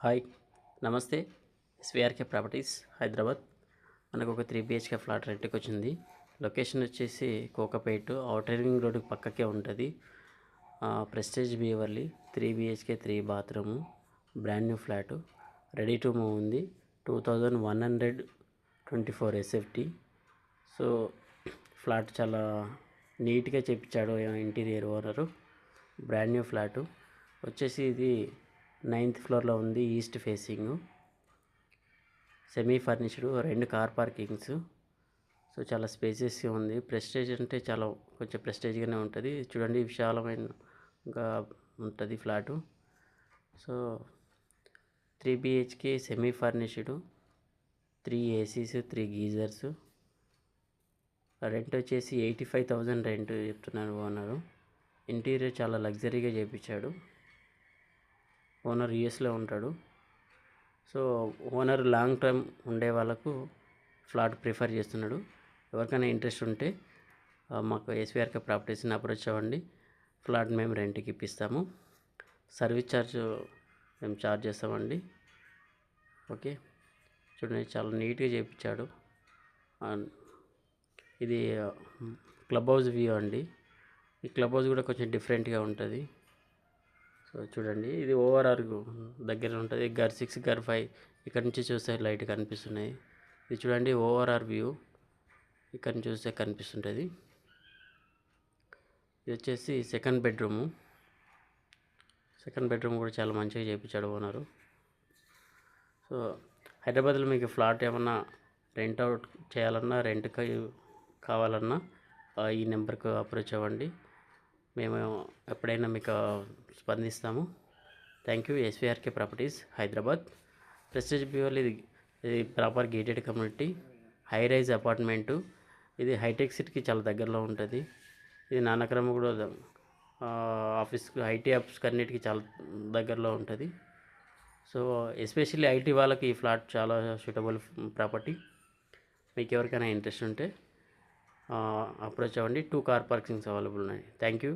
Hi, నమస్తే. ఎస్విఆర్కే properties Hyderabad. మనకు ఒక 3 బిహెచ్కే ఫ్లాట్ రెంట్కి వచ్చింది. లొకేషన్ వచ్చేసి కోకాపేట్, ఔటర్ రింగ్ రోడ్డుకి పక్కకే ఉంటుంది. Prestige Beverly, 3 BHK 3 bathroom, brand new flat, ready to move ఉంది. 2124 ఎస్ఎఫ్టీ. సో ఫ్లాట్ చాలా నీట్గా చేపించాడు interior owner. Brand new flat వచ్చేసి ఇది 9th ఫ్లోర్లో ఉంది. East facing, semi furnished, 2 car parkings. So చాలా స్పేసియస్గా ఉంది. ప్రెస్టేజ్ అంటే చాలా కొంచెం ప్రెస్టేజ్గానే ఉంటుంది. చూడండి, విశాలమైనగా ఉంటుంది flat. So 3 BHK semi furnished, 3 ACs, 3 geysers. Rent వచ్చేసి 85,000 రెంట్ చెప్తున్నారు ఓనరు. ఇంటీరియర్ చాలా లగ్జరీగా చేయించాడు. ఓనర్ యూఎస్లో ఉంటాడు. సో ఓనర్ లాంగ్ టర్మ్ ఉండే వాళ్ళకు ఫ్లాట్ ప్రిఫర్ చేస్తున్నాడు. ఎవరికైనా ఇంట్రెస్ట్ ఉంటే మాకు ఎస్విఆర్కే ప్రాపర్టీస్ని అప్రోచ్ అవ్వండి. ఫ్లాట్ మేము రెంట్కి ఇప్పిస్తాము. సర్వీస్ ఛార్జ్ మేము ఛార్జ్ చేస్తామండి. ఓకే, చూడండి, చాలా నీట్గా చేయించాడు. ఇది క్లబ్ హౌస్ వ్యూ అండి. ఈ క్లబ్ హౌస్ కూడా కొంచెం డిఫరెంట్గా ఉంటుంది. సో చూడండి, ఇది ఓవరాల్ దగ్గర ఉంటుంది. గర్ 6, గర్ 5 ఇక్కడ నుంచి చూస్తే లైట్ కనిపిస్తున్నాయి. ఇది చూడండి, ఓవరాల్ వ్యూ ఇక్కడ నుంచి చూస్తే కనిపిస్తుంటుంది. ఇది వచ్చేసి సెకండ్ బెడ్రూమ్ కూడా చాలా మంచిగా చేయించాడు ఓనరు. సో హైదరాబాద్లో మీకు ఫ్లాట్ ఏమన్నా రెంట్ అవుట్ చేయాలన్నా, రెంట్కి కావాలన్నా ఈ నెంబర్కు అప్రోచ్ అవ్వండి. మేము ఎప్పుడైనా మీకు స్పందిస్తాము. Thank you. SVRK properties Hyderabad. Prestige Beverly, ఇది proper gated community, high rise apartment. ఇది హైటెక్ సిటీకి చాలా దగ్గరలో ఉంటుంది. ఇది నానక్రమ కూడా ఆఫీస్కి, ఐటీ ఆఫీస్కి అన్నిటికీ చాలా దగ్గరలో ఉంటుంది. సో ఎస్పెషల్లీ ఐటీ వాళ్ళకి ఈ ఫ్లాట్ చాలా సూటబుల్ ప్రాపర్టీ. మీకు ఎవరికైనా ఇంట్రెస్ట్ ఉంటే అప్రోచ్ అవ్వండి. 2 కార్ పార్కింగ్స్ అవైలబుల్ ఉన్నాయి. Thank you.